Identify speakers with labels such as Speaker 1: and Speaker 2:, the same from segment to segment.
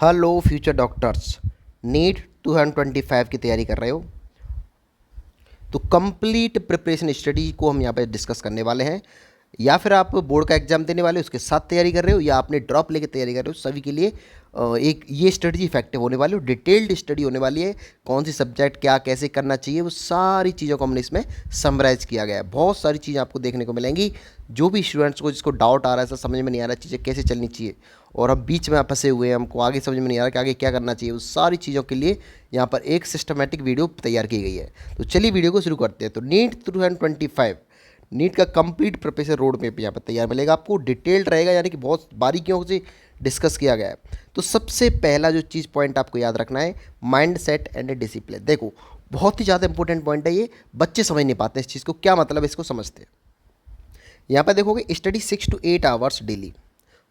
Speaker 1: Hello future doctors, NEET 2025 की तैयारी कर रहे हो तो कंप्लीट प्रिपरेशन स्टडी को हम यहाँ पे डिस्कस करने वाले हैं। या फिर आप बोर्ड का एग्जाम देने वाले हो उसके साथ तैयारी कर रहे हो, या आपने ड्रॉप लेके तैयारी कर रहे हो, सभी के लिए एक ये स्टडी इफेक्टिव होने वाली हो। डिटेल्ड स्टडी होने वाली है, कौन सी सब्जेक्ट क्या कैसे करना चाहिए, वो सारी चीज़ों को हमने इसमें समराइज़ किया गया है। बहुत सारी चीज़ें आपको देखने को मिलेंगी। जो भी स्टूडेंट्स को जिसको डाउट आ रहा है, सर समझ में नहीं आ रहा चीज़ें कैसे चलनी चाहिए, और हम बीच में आप फंसे हुए हैं, हमको आगे समझ में नहीं आ रहा कि आगे क्या करना चाहिए, उस सारी चीज़ों के लिए यहाँ पर एक सिस्टमेटिक वीडियो तैयार की गई है। तो चलिए वीडियो को शुरू करते हैं। तो नीट 2025 नीट का कंप्लीट प्रिपरेशन रोड मैप यहाँ पर तैयार मिलेगा आपको, डिटेल्ड रहेगा, यानी कि बहुत बारीकियों से डिस्कस किया गया है। तो सबसे पहला जो चीज़ पॉइंट आपको याद रखना है, माइंड सेट एंड डिसिप्लिन। देखो बहुत ही ज़्यादा इंपॉर्टेंट पॉइंट है ये, बच्चे समझ नहीं पाते इस चीज़ को, क्या मतलब इसको समझते हैं। यहाँ पर देखोगे study 6 to 8 hours daily.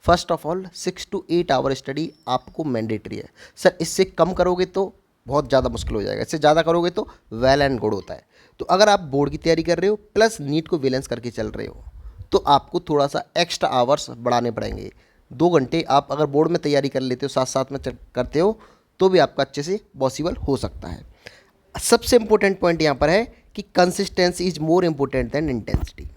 Speaker 1: First of all 6 to 8 hour study आपको मैंडेटरी है। सर इससे कम करोगे तो बहुत ज़्यादा मुश्किल हो जाएगा, इससे ज़्यादा करोगे तो वेल एंड गुड होता है। तो अगर आप बोर्ड की तैयारी कर रहे हो प्लस नीट को बैलेंस करके चल रहे हो तो आपको थोड़ा सा एक्स्ट्रा आवर्स बढ़ाने पड़ेंगे। 2 घंटे आप अगर बोर्ड में तैयारी कर लेते हो, साथ साथ में करते हो, तो भी आपका अच्छे से पॉसिबल हो सकता है। सबसे इंपॉर्टेंट पॉइंट यहाँ पर है कि consistency is more important than intensity.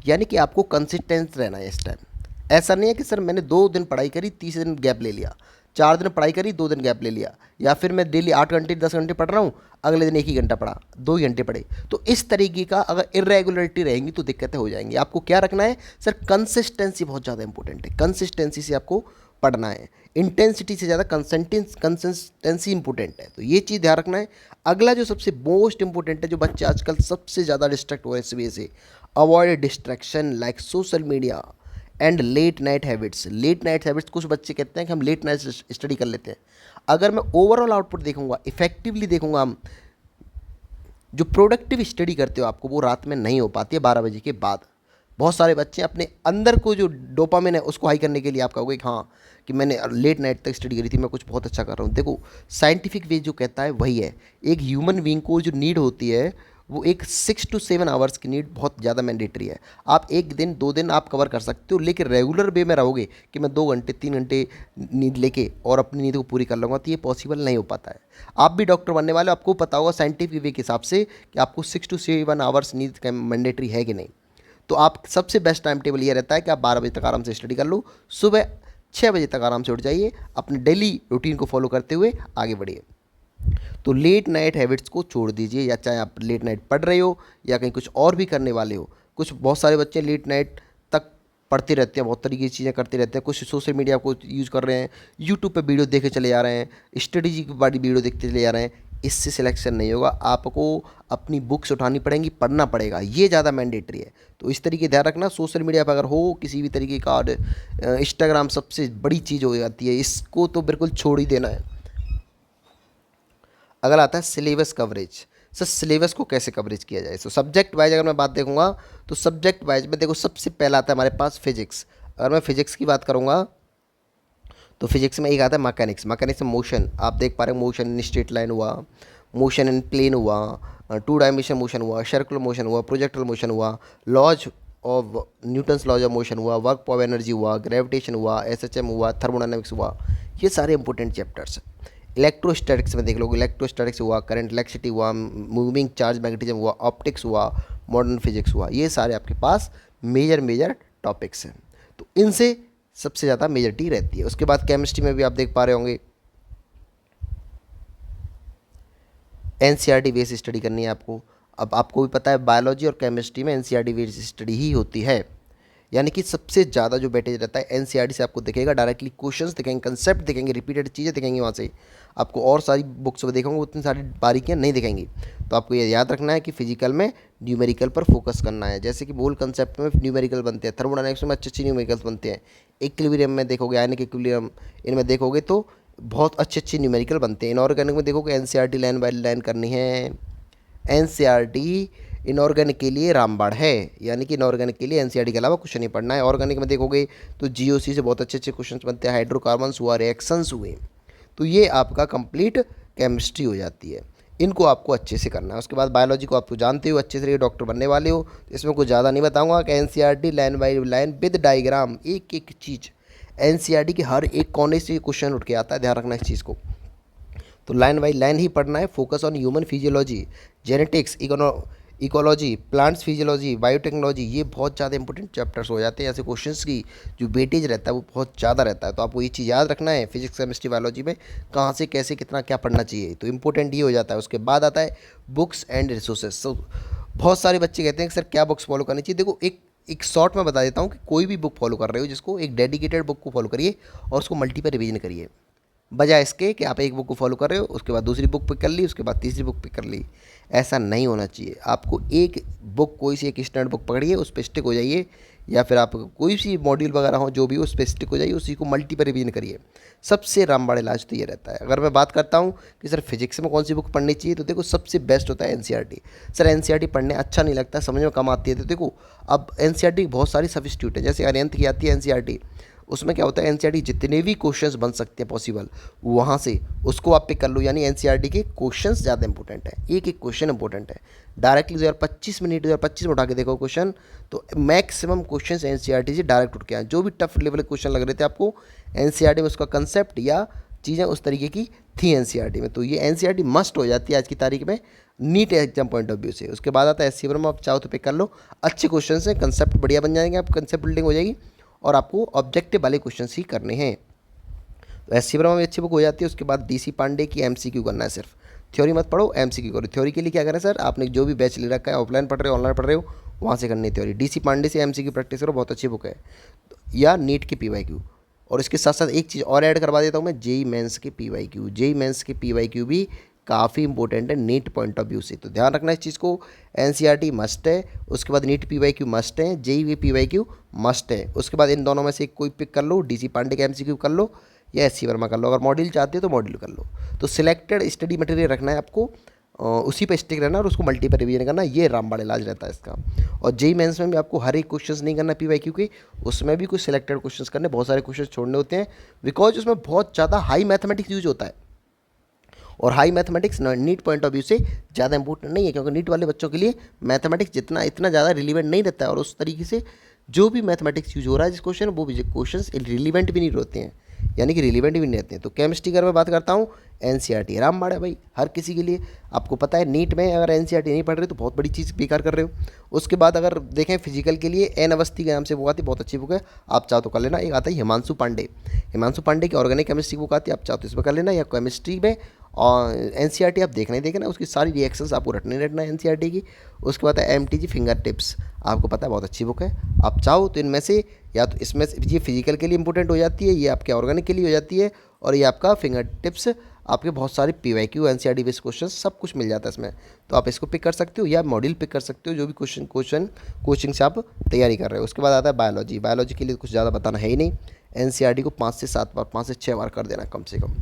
Speaker 1: यानी कि आपको कंसिस्टेंस रहना है इस टाइम। ऐसा नहीं है कि सर मैंने 2 दिन पढ़ाई करी, तीसरे दिन गैप ले लिया, 4 दिन पढ़ाई करी, 2 दिन गैप ले लिया, या फिर मैं डेली 8 घंटे 10 घंटे पढ़ रहा हूँ, अगले दिन 1 ही घंटा पढ़ा, 2 ही घंटे पढ़े। तो इस तरीके का अगर इरेगुलरिटी रहेंगी तो दिक्कतें हो जाएंगी। आपको क्या रखना है सर, कंसिस्टेंसी बहुत ज़्यादा इंपॉर्टेंट है। कंसिस्टेंसी से आपको पढ़ना है, इंटेंसिटी से ज़्यादा कंसिस्टेंसी इंपॉर्टेंट है। तो ये चीज़ ध्यान रखना है। अगला जो सबसे मोस्ट इंपॉर्टेंट है, जो बच्चे आजकल सबसे ज़्यादा डिस्ट्रैक्ट हो रहे हैं इस वजह से, avoid distraction like social media and late night habits. Late night habits, कुछ बच्चे कहते हैं कि हम लेट नाइट स्टडी कर लेते हैं। अगर मैं ओवरऑल आउटपुट देखूंगा, इफेक्टिवली देखूंगा, हम जो प्रोडक्टिव स्टडी करते हो आपको वो रात में नहीं हो पाती है 12 बजे के बाद। बहुत सारे बच्चे अपने अंदर को जो डोपामिन है उसको हाई करने के लिए आप कहोगे कि हाँ कि मैंने लेट नाइट तक स्टडी करी थी, मैं कुछ बहुत अच्छा कर रहा हूँ। देखो साइंटिफिक वे जो कहता है वही है। एक ह्यूमन बीइंग को जो नीड होती है वो एक 6 to 7 आवर्स की नीड बहुत ज़्यादा मैंडेटरी है। आप 1 दिन 2 दिन आप कवर कर सकते हो, लेकिन रेगुलर वे में रहोगे कि मैं 2 घंटे 3 घंटे नींद लेके और अपनी नींद को पूरी कर लूँगा, तो ये पॉसिबल नहीं हो पाता है। आप भी डॉक्टर बनने वाले हो, आपको पता होगा साइंटिफिक वे के हिसाब से कि आपको 6 to 7 आवर्स नींद का मैंडेटरी है कि नहीं। तो आप सबसे बेस्ट टाइम टेबल ये रहता है कि आप 12 बजे तक आराम से स्टडी कर लो, सुबह 6 बजे तक आराम से उठ जाइए, अपने डेली रूटीन को फॉलो करते हुए आगे बढ़िए। तो लेट नाइट हैबिट्स को छोड़ दीजिए, या चाहे आप लेट नाइट पढ़ रहे हो या कहीं कुछ और भी करने वाले हो। कुछ बहुत सारे बच्चे लेट नाइट तक पढ़ते रहते हैं, बहुत तरीके की चीज़ें करते रहते हैं। कुछ सोशल मीडिया को यूज़ कर रहे हैं, यूट्यूब पे वीडियो देखे चले जा रहे हैं, स्टडी की बड़ी वीडियो देखते चले जा रहे हैं। इससे सिलेक्शन नहीं होगा, आपको अपनी बुक्स उठानी पड़ेंगी, पढ़ना पड़ेगा, ये ज़्यादा मैंडेटरी है। तो इस तरीके ध्यान रखना। सोशल मीडिया पर अगर हो किसी भी तरीके का, इंस्टाग्राम सबसे बड़ी चीज़ हो जाती है, इसको तो बिल्कुल छोड़ ही देना है। अगला आता है सिलेबस कवरेज। सर सिलेबस को कैसे कवरेज किया जाए। तो सब्जेक्ट वाइज अगर मैं बात देखूंगा तो सब्जेक्ट वाइज में देखो सबसे पहला आता है हमारे पास फिजिक्स। अगर मैं फिजिक्स की बात करूंगा तो फिजिक्स में एक आता है मैकेनिक्स। मैकेनिक्स में मोशन, आप देख पा रहे हो, मोशन इन स्ट्रेट लाइन हुआ, मोशन इन प्लेन हुआ, 2 डायमेंशन मोशन हुआ, सर्कुलर मोशन हुआ, प्रोजेक्टल मोशन हुआ, laws of Newton's laws of motion हुआ, वर्क ऑफ एनर्जी हुआ, ग्रेविटेशन हुआ, एसएचएम हुआ, थर्मोडायनेमिक्स हुआ। ये सारे इंपॉर्टेंट चैप्टर्स। इलेक्ट्रोस्टैटिक्स में देख लो, इलेक्ट्रोस्टैटिक्स हुआ, करंट इलेक्ट्रिसिटी हुआ, मूविंग चार्ज मैग्नेटिज्म हुआ, ऑप्टिक्स हुआ, मॉडर्न फिजिक्स हुआ। ये सारे आपके पास मेजर टॉपिक्स हैं। तो इनसे सबसे ज़्यादा मेजॉरिटी रहती है। उसके बाद केमिस्ट्री में भी आप देख पा रहे होंगे, एनसीईआरटी बेस स्टडी करनी है आपको। अब आपको भी पता है बायोलॉजी और केमिस्ट्री में एनसीईआरटी बेस स्टडी ही होती है। यानी कि सबसे ज़्यादा जो वेटेज रहता है एनसीईआरटी से आपको दिखेगा, डायरेक्टली क्वेश्चंस दिखेंगे, कंसेप्ट दिखेंगे, रिपीटेड चीज़ें दिखेंगी वहाँ से। आपको और सारी बुक्स में देखोगे उतनी सारी बारीकियाँ नहीं दिखेंगी। तो आपको ये याद रखना है कि फिजिकल में न्यूमेरिकल पर फोकस करना है। जैसे कि बोल कंसेप्ट में न्यूमेरिकल बनते हैं, थर्मोडायनेमिक्स में अच्छे अच्छे न्यूमेरिकल्स बनते हैं, इक्विलिब्रियम में देखोगे, आयनिक इक्विलिब्रियम, इनमें देखोगे तो बहुत अच्छे अच्छे न्यूमेरिकल बनते हैं। इनऑर्गेनिक में देखोगे एनसीईआरटी लाइन बाय लाइन करनी है। एनसीईआरटी इनऑर्गेनिक के लिए रामबाण है, यानी कि इनऑर्गेनिक के लिए एनसीईआरटी के अलावा कुछ नहीं पढ़ना है। ऑर्गेनिक में देखोगे तो जीओसी से बहुत अच्छे अच्छे क्वेश्चंस बनते हैं, हाइड्रोकार्बन्स हुआ, रिएक्शंस हुए। तो ये आपका कंप्लीट केमिस्ट्री हो जाती है। इनको आपको अच्छे से करना है। उसके बाद बायोलॉजी को आप तो जानते हो, अच्छे से डॉक्टर बनने वाले हो, तो इसमें कुछ ज़्यादा नहीं बताऊंगा कि NCERT line by line with diagram, एक एक चीज़ एनसीईआरटी के हर एक कोने से क्वेश्चन उठ के आता है, ध्यान रखना इस चीज़ को। तो लाइन बाई लाइन ही पढ़ना है। Focus on human physiology, genetics, ecology, plants physiology, biotechnology, ये बहुत ज़्यादा इंपॉर्टेंट चैप्टर्स हो जाते हैं। ऐसे क्वेश्चंस की जो वेटेज रहता है वो बहुत ज़्यादा रहता है। तो आपको ये चीज़ याद रखना है, फिजिक्स केमिस्ट्री बायोलॉजी में कहाँ से कैसे कितना क्या पढ़ना चाहिए, तो इंपॉर्टेंट ये हो जाता है। उसके बाद आता है बुक्स एंड रिसोर्सेज। तो बहुत सारे बच्चे कहते हैं कि सर क्या बुक्स फॉलो करनी चाहिए। देखो एक शॉर्ट में बता देता हूँ कि कोई भी बुक फॉलो कर रहे हो जिसको, एक डेडिकेटेड बुक को फॉलो करिए और उसको मल्टीपल रिवीजन करिए, बजाय इसके कि आप एक बुक को फॉलो कर रहे हो उसके बाद दूसरी बुक पिक कर ली, उसके बाद तीसरी बुक पिक कर ली। ऐसा नहीं होना चाहिए। आपको एक बुक, कोई सी एक स्टैंडर्ड बुक पकड़िए, उस पर स्टिक हो जाइए, या फिर आप कोई सी मॉड्यूल वगैरह हो जो भी हो उस पर स्टिक हो जाइए, उसी को मल्टीपल रिवीजन करिए। सबसे रामबाण इलाज तो ये रहता है। अगर मैं बात करता हूँ कि सर फिजिक्स में कौन सी बुक पढ़नी चाहिए, तो देखो सबसे बेस्ट होता है एनसीईआरटी। सर एनसीईआरटी पढ़ने अच्छा नहीं लगता, समझ में कम आती है, तो देखो अब एनसीईआरटी की बहुत सारी सब्स्टिट्यूट है। जैसे अरिहंत की आती है एनसीईआरटी, उसमें क्या होता है एनसीईआरटी जितने भी क्वेश्चंस बन सकते हैं पॉसिबल, वहाँ से उसको आप पिक कर लो। यानी एनसीईआरटी के क्वेश्चंस ज़्यादा इंपॉर्टेंट है, एक एक क्वेश्चन इंपॉर्टेंट है। डायरेक्टली 2025 में उठा के देखो क्वेश्चन, तो मैक्सिमम क्वेश्चंस एनसीईआरटी से डायरेक्ट उठ के आए। जो भी टफ लेवल के क्वेश्चन लग रहे थे आपको एनसीईआरटी में, उसका कंसेप्ट या चीज़ें उस तरीके की थी एनसीईआरटी में। तो ये एनसीईआरटी मस्ट हो जाती है आज की तारीख में NEET exam point of view से। उसके बाद आता है एससी वर्मा, आप चाहो तो पिक कर लो, अच्छे क्वेश्चन हैं, कंसेप्ट बढ़िया बन जाएंगे, आप कंसेप्ट बिल्डिंग हो जाएगी और आपको ऑब्जेक्टिव वाले क्वेश्चन ही करने हैं। तो एस सी वर्मा में अच्छी बुक हो जाती है। उसके बाद डीसी पांडे की एमसीक्यू करना है, सिर्फ थ्योरी मत पढ़ो, एमसीक्यू करो। थ्योरी के लिए क्या करें सर, आपने जो भी बैच ले रखा है, ऑफलाइन पढ़ रहे हो ऑनलाइन पढ़ रहे हो, वहाँ से करनी है थ्योरी। डीसी पांडे से एमसीक्यू प्रैक्टिस करो, बहुत अच्छी बुक है। या नीट के पीवाईक्यू, और इसके साथ साथ एक चीज़ और ऐड करवा देता हूँ मैं, जेई मेंस के पीवाईक्यू। जेई मेंस के पीवाईक्यू भी काफ़ी इंपॉर्टेंट है नीट पॉइंट ऑफ व्यू से, तो ध्यान रखना इस चीज़ को। एनसीईआरटी मस्ट है, उसके बाद नीट पीवाईक्यू मस्ट है, जेई पीवाईक्यू मस्ट है। उसके बाद इन दोनों में से कोई पिक कर लो, डीसी पांडे का एमसीक्यू कर लो या एससी वर्मा कर लो। अगर मॉड्यूल चाहते हो तो मॉड्यूल कर लो। तो सिलेक्टेड स्टडी मटेरियल रखना है आपको, उसी पे स्टिक रहना और उसको मल्टीपल रिवीजन करना, ये रामबाण इलाज रहता है इसका। और जेई मेंस में भी आपको हर एक क्वेश्चंस नहीं करना पीवाईक्यू के, उसमें भी कुछ सिलेक्टेड क्वेश्चंस करने, बहुत सारे क्वेश्चंस छोड़ने होते हैं, बिकॉज उसमें बहुत ज़्यादा हाई मैथमेटिक्स यूज होता है। और high mathematics NEET point of view से ज़्यादा इंपॉर्टेंट नहीं है, क्योंकि नीट वाले बच्चों के लिए मैथमेटिक्स इतना ज़्यादा रिलीवेंट नहीं रहता है। और उस तरीके से जो भी मैथमेटिक्स यूज हो रहा है जिस क्वेश्चन, वो भी क्वेश्चन रिलीवेंट भी नहीं होते हैं, यानी कि रिलीवेंट भी नहीं रहते हैं। तो केमिस्ट्री की अगर मैं बात करता हूँ, एनसीईआरटी रामबाण है भाई हर किसी के लिए। आपको पता है नीट में अगर एनसीईआरटी नहीं पढ़ रहे तो बहुत बड़ी चीज़ बेकार कर रहे हो। उसके बाद अगर देखें फिजिकल के लिए, एन अवस्थी के नाम से बुक आती है, बहुत अच्छी बुक है, आप चाहो तो कर लेना। एक आता है हिमांशु पांडे, हिमांशु पांडे की ऑर्गेनिक केमिस्ट्री बुक आती है, आप चाहो तो इसमें कर लेना। या केमिस्ट्री में और एनसीईआरटी आप देखना ही देखना, उसकी सारी रिएक्शंस आपको रटना है एनसीईआरटी की। उसके बाद है एमटीजी फिंगर टिप्स, आपको पता है बहुत अच्छी बुक है, आप चाहो तो इनमें से या तो इसमें ये फिजिकल के लिए इंपॉर्टेंट हो जाती है, ये आपके ऑर्गेनिक के लिए हो जाती है, और ये आपका फिंगर टिप्स आपके बहुत सारे पीवाईक्यू एनसीईआरटी बेस्ड क्वेश्चन सब कुछ मिल जाता है इसमें। तो आप इसको पिक कर सकते हो या मॉड्यूल पिक कर सकते हो, जो भी कोचिंग से आप तैयारी कर रहे हो। उसके बाद आता है बायोलॉजी। बायोलॉजी के लिए कुछ ज़्यादा बताना है ही नहीं, एनसीईआरटी को 5 से 7 बार, 5 से 6 बार कर देना कम से कम।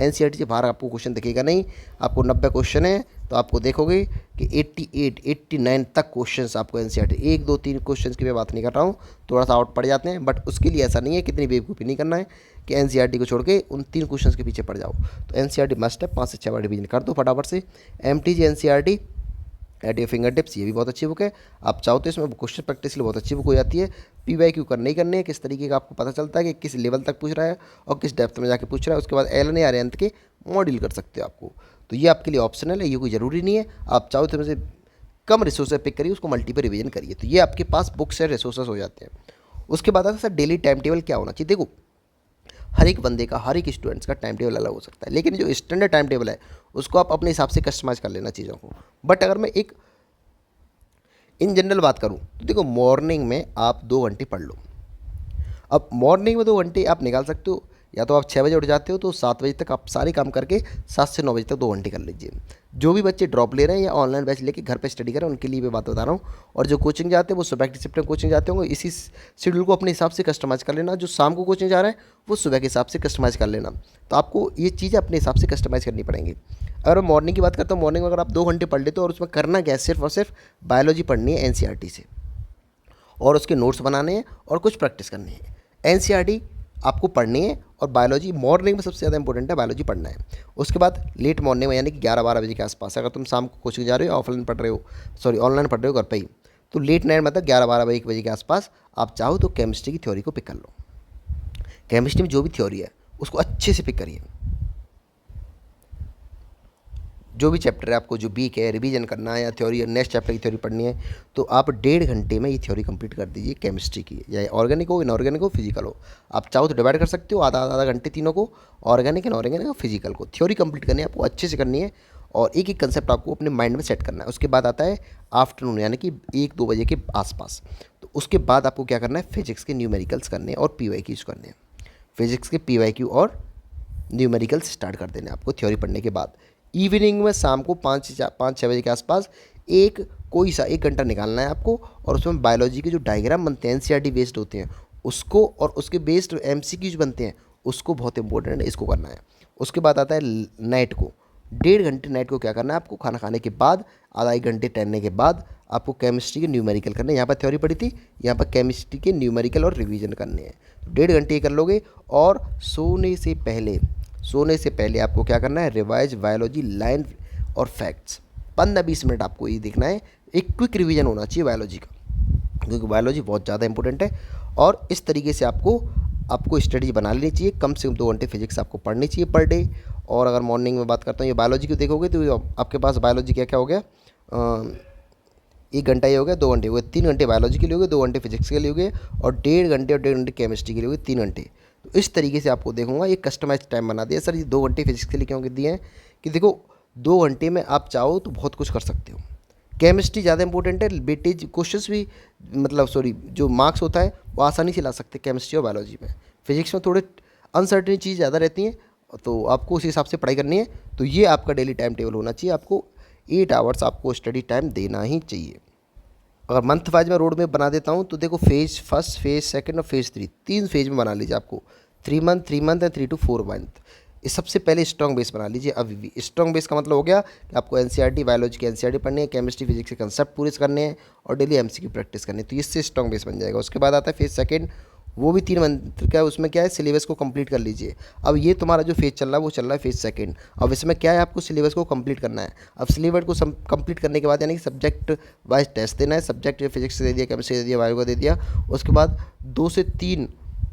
Speaker 1: एनसीईआरटी से बाहर आपको क्वेश्चन दिखेगा नहीं। आपको 90 क्वेश्चन है तो आपको देखोगे कि 88 89 तक क्वेश्चंस आपको एनसीईआरटी, 1 2 3 क्वेश्चंस की मैं बात नहीं कर रहा हूँ, थोड़ा सा आउट पड़ जाते हैं, बट उसके लिए ऐसा नहीं है, कितनी बेवकूफ़ी नहीं करना है कि एनसीईआरटी को छोड़ के उन 3 क्वेश्चंस के पीछे पड़ जाओ। तो एनसीईआरटी मस्ट है, 5 से 6 बार रिवीजन कर दो फटाफट से। MTG NCERT at your finger tips, ये भी बहुत अच्छी बुक है, आप चाहो तो इसमें क्वेश्चन प्रैक्टिस के लिए बहुत अच्छी बुक हो जाती है। पीवाईक्यू करने ही करने हैं, किस तरीके का आपको पता चलता है कि किस लेवल तक पूछ रहा है और किस डेप्थ में जाके पूछ रहा है। उसके बाद एलन या अरिहंत के मॉड्यूल कर सकते हो आपको, तो ये आपके लिए ऑप्शनल है, ये कोई ज़रूरी नहीं है। आप चाहो तो इसमें से कम रिसोर्स पिक करिए, उसको मल्टीपल रिवीजन करिए, तो ये आपके पास बुक्स और रिसोर्सेज हो जाते हैं। उसके बाद आता है सर डेली टाइम टेबल क्या होना चाहिए। देखो हर एक बंदे का, हर एक स्टूडेंट्स का टाइम टेबल अलग हो सकता है, लेकिन जो स्टैंडर्ड टाइम टेबल है उसको आप अपने हिसाब से कस्टमाइज़ कर लेना चीज़ों को। बट अगर मैं एक इन जनरल बात करूँ तो देखो मॉर्निंग में आप 2 घंटे पढ़ लो। अब मॉर्निंग में 2 घंटे आप निकाल सकते हो, या तो आप 6 बजे उठ जाते हो तो 7 बजे तक आप सारे काम करके 7 से 9 बजे तक 2 घंटे कर लीजिए। जो भी बच्चे ड्रॉप ले रहे हैं या ऑनलाइन बैच लेके घर पे स्टडी कर रहे हैं उनके लिए मैं बात बता रहा हूँ। और जो कोचिंग जाते हैं वो सुबह की शिफ्ट में कोचिंग जाते होंगे, इसी शेड्यूल को अपने हिसाब से कस्टमाइज़ कर लेना। जो शाम को कोचिंग जा रहा है वो सुबह के हिसाब से कस्टमाइज़ कर लेना। तो आपको ये चीज़ें अपने हिसाब से कस्टमाइज़ करनी पड़ेंगी। अगर मैं मॉर्निंग की बात करता हूँ, मॉर्निंग में अगर आप 2 घंटे पढ़ लेते हो और उसमें करना क्या है, सिर्फ और सिर्फ बायोलॉजी पढ़नी है एनसीईआरटी से, और उसके नोट्स बनाने हैं और कुछ प्रैक्टिस करनी है। एनसीईआरटी आपको पढ़नी है और बायोलॉजी मॉर्निंग में सबसे ज़्यादा इंपॉर्टेंट है, बायोलॉजी पढ़ना है। उसके बाद लेट मॉर्निंग में यानी कि 11-12 बजे के आसपास, अगर तुम शाम को कोचिंग जा रहे हो, ऑफलाइन पढ़ रहे हो, सॉरी ऑनलाइन पढ़ रहे हो घर पे ही, तो लेट नाइट मतलब 11-12 बजे के आसपास आप चाहो तो केमिस्ट्री की थ्योरी को पिक कर लो। केमिस्ट्री में जो भी थ्योरी है उसको अच्छे से पिक करिए। जो भी चैप्टर है आपको जो वीक है रिवीजन करना है या थ्योरी नेक्स्ट चैप्टर की थ्योरी पढ़नी है, तो आप 1.5 घंटे में ये थ्योरी कंप्लीट कर दीजिए केमिस्ट्री की, या ऑर्गेनिक हो, इनऑर्गेनिक हो, फिजिकल हो। आप चाहो तो डिवाइड कर सकते हो आधा आधा घंटे तीनों को, ऑर्गेनिक, इनऑर्गेनिक और फिजिकल को। थ्योरी कंप्लीट करनी है आपको, अच्छे से करनी है और एक एक कंसेप्ट आपको अपने माइंड में सेट करना है। उसके बाद आता है आफ्टरनून, यानी कि 1-2 बजे के आसपास। तो उसके बाद आपको क्या करना है, फिजिक्स के न्यूमेरिकल्स करने हैं और PYQs करने हैं। फिजिक्स के PYQ और न्यूमेरिकल्स स्टार्ट कर देने आपको थ्योरी पढ़ने के बाद। इवनिंग में शाम को 5-6 बजे के आसपास एक कोई सा 1 घंटा निकालना है आपको, और उसमें बायोलॉजी के जो डायग्राम बनते हैं NCERT बेस्ड होते हैं उसको, और उसके बेस्ड MCQs बनते हैं उसको, बहुत इंपॉर्टेंट है, इसको करना है। उसके बाद आता है नाइट को, 1.5 घंटे नाइट को क्या करना है आपको, खाना खाने के बाद आधा 1 घंटे टहलने के बाद आपको केमिस्ट्री के न्यूमेरिकल करने हैं। यहाँ पर थ्योरी पढ़ी थी, यहाँ पर केमिस्ट्री के न्यूमेरिकल और रिवीजन करने हैं। 1.5 घंटे ये कर लोगे। और सोने से पहले आपको क्या करना है, रिवाइज बायोलॉजी लाइन और फैक्ट्स 15-20 मिनट आपको ये देखना है। एक क्विक रिवीजन होना चाहिए बायोलॉजी का, क्योंकि बायोलॉजी बहुत ज़्यादा इंपॉर्टेंट है। और इस तरीके से आपको स्ट्रेटजी बना लेनी चाहिए। कम से कम 2 घंटे फिजिक्स आपको पढ़नी चाहिए पर डे। और अगर मॉर्निंग में बात करता हूँ ये बायोलॉजी को देखोगे तो आपके पास बायोलॉजी क्या क्या हो गया, 1 घंटा ये हो गया, 2 घंटे हो गए, 3 घंटे बायोलॉजी के लिए हो गए, 2 घंटे फिजिक्स के लिए हो गए, और 1.5 घंटे केमिस्ट्री के लिए हो गए, 3 घंटे। तो इस तरीके से आपको देखूंगा ये कस्टमाइज टाइम बना दिया। सर ये 2 घंटे फिजिक्स के लिए क्यों दिए हैं, कि देखो 2 घंटे में आप चाहो तो बहुत कुछ कर सकते हो। केमिस्ट्री ज़्यादा इंपॉर्टेंट है, वेटेज क्वेश्चंस भी, मतलब सॉरी जो मार्क्स होता है वो आसानी से ला सकते हैं केमिस्ट्री और बायोलॉजी में। फिजिक्स में थोड़े अनसर्टेन चीज़ ज़्यादा रहती हैं, तो आपको उस हिसाब से पढ़ाई करनी है। तो ये आपका डेली टाइम टेबल होना चाहिए, आपको 8 आवर्स आपको स्टडी टाइम देना ही चाहिए। अगर मंथ वाइज में रोड में बना देता हूँ तो देखो फेज़ फर्स्ट, फेज़ सेकंड और फेज़ 3, 3 फेज में बना लीजिए आपको, 3 month, 3 month and 3 to 4 month. इस सबसे पहले स्ट्रॉन्ग बेस बना लीजिए। अभी भी स्ट्रॉन्ग बेस का मतलब हो गया कि आपको NCERT बायोलॉजी की NCERT पढ़नी है, केमिस्ट्री फिजिक्स के कंसेप्ट पूरे करने हैं और डेली MCQ प्रैक्टिस करनी है, तो इससे स्ट्रॉन्ग बेस बन जाएगा। उसके बाद आता है फेज़ सेकंड, वो भी 3 मंथ का है। उसमें क्या है, सिलेबस को कंप्लीट कर लीजिए। अब ये तुम्हारा जो फेज चल रहा है वो चल रहा है फेज सेकंड। अब इसमें क्या है, आपको सिलेबस को कंप्लीट करना है। अब सिलेबस को कंप्लीट करने के बाद यानी कि सब्जेक्ट वाइज टेस्ट देना है। सब्जेक्ट फिजिक्स दे दिया, केमिस्ट्री दे दिया, बायो का दे दिया। उसके बाद 2 से 3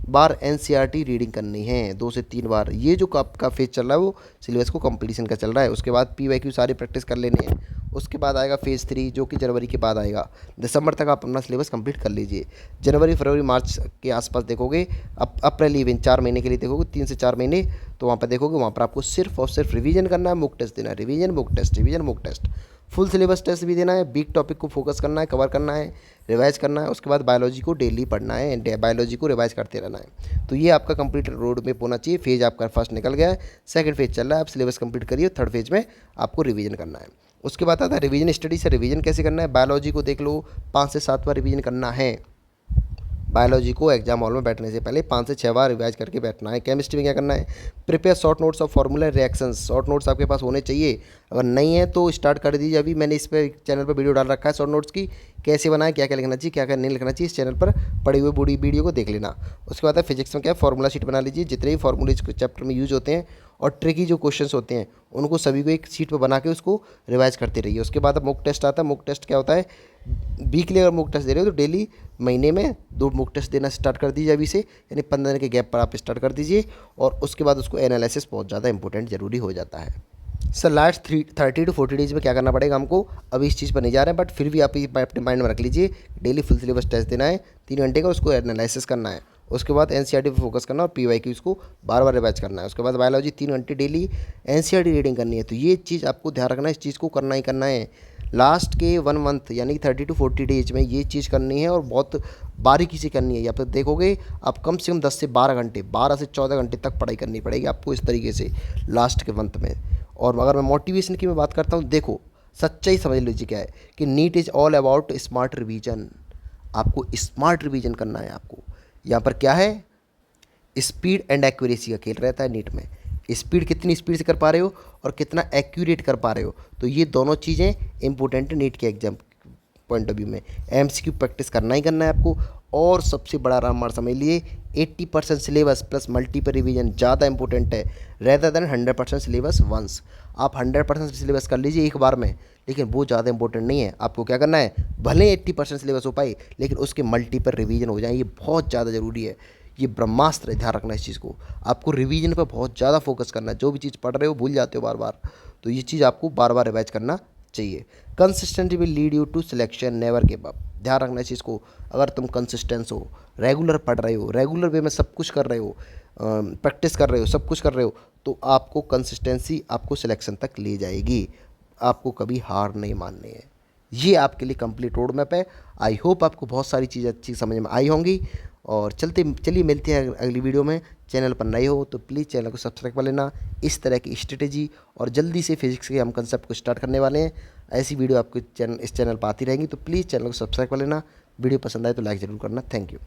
Speaker 1: बार NCERT रीडिंग करनी है, 2 से 3 बार। ये जो आपका फेज चल रहा है वो सिलेबस को कंप्लीशन का चल रहा है। उसके बाद PYQ सारी प्रैक्टिस कर लेनी है। उसके बाद आएगा फेज़ 3 जो कि जनवरी के बाद आएगा। दिसंबर तक आप अपना सिलेबस कंप्लीट कर लीजिए। जनवरी, फरवरी, मार्च के आसपास देखोगे, अप्रैल इवन 4 महीने के लिए देखोगे, 3 से 4 महीने, तो वहाँ पर देखोगे वहाँ पर आपको सिर्फ और सिर्फ रिवीजन करना है, मॉक टेस्ट देना है, revision mock test, revision mock test. Full syllabus test भी देना है, बिग टॉपिक को फोकस करना है, कवर करना है, रिवाइज करना है। उसके बाद बायोलॉजी को डेली पढ़ना है, बायोलॉजी को रिवाइज करते रहना है। तो ये आपका कंप्लीट रोड में होना चाहिए। फेज आपका फर्स्ट निकल गया है, सेकंड फेज चल रहा है, आप सिलेबस कंप्लीट करिए, थर्ड फेज में आपको रिवीजन करना है। उसके बाद आता है रिवीजन स्टडी। से रिवीजन कैसे करना है, बायोलॉजी को देख लो 5 से 7 बार रिवीजन करना है। बायोलॉजी को एग्जाम हॉल में बैठने से पहले 5 से 6 बार रिवाइज करके बैठना है। केमिस्ट्री में क्या करना है, prepare short notes of formula reactions. Short notes आपके पास होने चाहिए, अगर नहीं है तो स्टार्ट कर दीजिए। अभी मैंने इस पर चैनल पर वीडियो डाल रखा है शॉर्ट नोट्स की, कैसे बनाए, क्या क्या लिखना चाहिए, क्या क्या नहीं लिखना चाहिए, इस चैनल पर पड़ी हुई बूढ़ी वीडियो को देख लेना। उसके बाद फिजिक्स में क्या है, फार्मूला शीट बना लीजिए। जितने भी फार्मूले इस चैप्टर में यूज होते हैं और ट्रिकी जो क्वेश्चंस होते हैं उनको सभी को एक सीट पर बना के उसको रिवाइज करते रहिए। उसके बाद अब मॉक टेस्ट आता है। मॉक टेस्ट क्या होता है, वीकली अगर मॉक टेस्ट दे रहे हो तो डेली महीने में 2 मॉक टेस्ट देना स्टार्ट कर दीजिए अभी से, यानी 15 दिन के गैप पर आप स्टार्ट कर दीजिए। और उसके बाद उसको एनालिसिस बहुत ज़्यादा इंपॉर्टेंट जरूरी हो जाता है। सर लास्ट 30 to 40 डेज में क्या करना पड़ेगा हमको, अभी इस चीज़ पर नहीं जा रहे हैं, बट फिर भी आप अपने माइंड में रख लीजिए। डेली फुल सिलेबस टेस्ट देना है 3 घंटे का, उसको एनालिसिस करना है। उसके बाद NCERT पे फोकस करना और PYQ उसको बार बार रिवाइज करना है। उसके बाद बायोलॉजी 3 घंटे डेली NCERT रीडिंग करनी है। तो ये चीज़ आपको ध्यान रखना है, इस चीज़ को करना ही करना है। लास्ट के 1 मंथ यानी 30 to 40 डेज में ये चीज़ करनी है और बहुत बारीकी से करनी है। या फिर देखोगे आप कम से कम 10 से 12 घंटे, 12 से 14 घंटे तक पढ़ाई करनी पड़ेगी आपको इस तरीके से लास्ट के मंथ में। और अगर मैं मोटिवेशन की मैं बात करता हूँ, देखो सच्चाई समझ लीजिए क्या है कि NEET is all about smart revision. आपको स्मार्ट रिवीजन करना है। आपको यहाँ पर क्या है, स्पीड एंड एक्यूरेसी का खेल रहता है नीट में। स्पीड कितनी स्पीड से कर पा रहे हो और कितना एक्यूरेट कर पा रहे हो, तो ये दोनों चीज़ें इंपॉर्टेंट है नीट के एग्जाम पॉइंट ऑफ व्यू में। MCQ प्रैक्टिस करना ही करना है आपको। और सबसे बड़ा रामबाण समझ लिए, 80% सिलेबस प्लस मल्टीपल रिवीजन ज़्यादा इंपॉर्टेंट है रेदर देन 100% सिलेबस वंस। आप 100% सिलेबस कर लीजिए एक बार में, लेकिन वो ज़्यादा इंपॉर्टेंट नहीं है। आपको क्या करना है, भले 80% सिलेबस हो पाए लेकिन उसके मल्टीपल रिवीजन हो जाए, ये बहुत ज़्यादा ज़रूरी है। ये ब्रह्मास्त्र है, ध्यान रखना इस चीज़ को। आपको रिवीजन पर बहुत ज़्यादा फोकस करना है, जो भी चीज़ पढ़ रहे हो भूल जाते हो बार बार, तो ये चीज़ आपको बार बार रिवाइज करना चाहिए। Consistency will lead you to selection, never give up, ध्यान रखना इस चीज़ को। अगर तुम कंसिस्टेंस हो, रेगुलर पढ़ रहे हो, रेगुलर वे में सब कुछ कर रहे हो, प्रैक्टिस कर रहे हो, सब कुछ कर रहे हो, तो आपको कंसिस्टेंसी आपको सिलेक्शन तक ले जाएगी। आपको कभी हार नहीं माननी है। ये आपके लिए कंप्लीट रोड मैप है। आई होप आपको बहुत सारी चीज़ें अच्छी समझ में आई होंगी। और चलिए मिलते हैं अगली वीडियो में। चैनल पर नए हो तो प्लीज़ चैनल को सब्सक्राइब कर लेना। इस तरह की स्ट्रेटेजी और जल्दी से फिजिक्स के हम कंसेप्ट को स्टार्ट करने वाले हैं। ऐसी वीडियो आपके इस चैनल पर आती रहेंगी, तो प्लीज़ चैनल को सब्सक्राइब कर लेना। वीडियो पसंद आए तो लाइक ज़रूर करना। Thank you.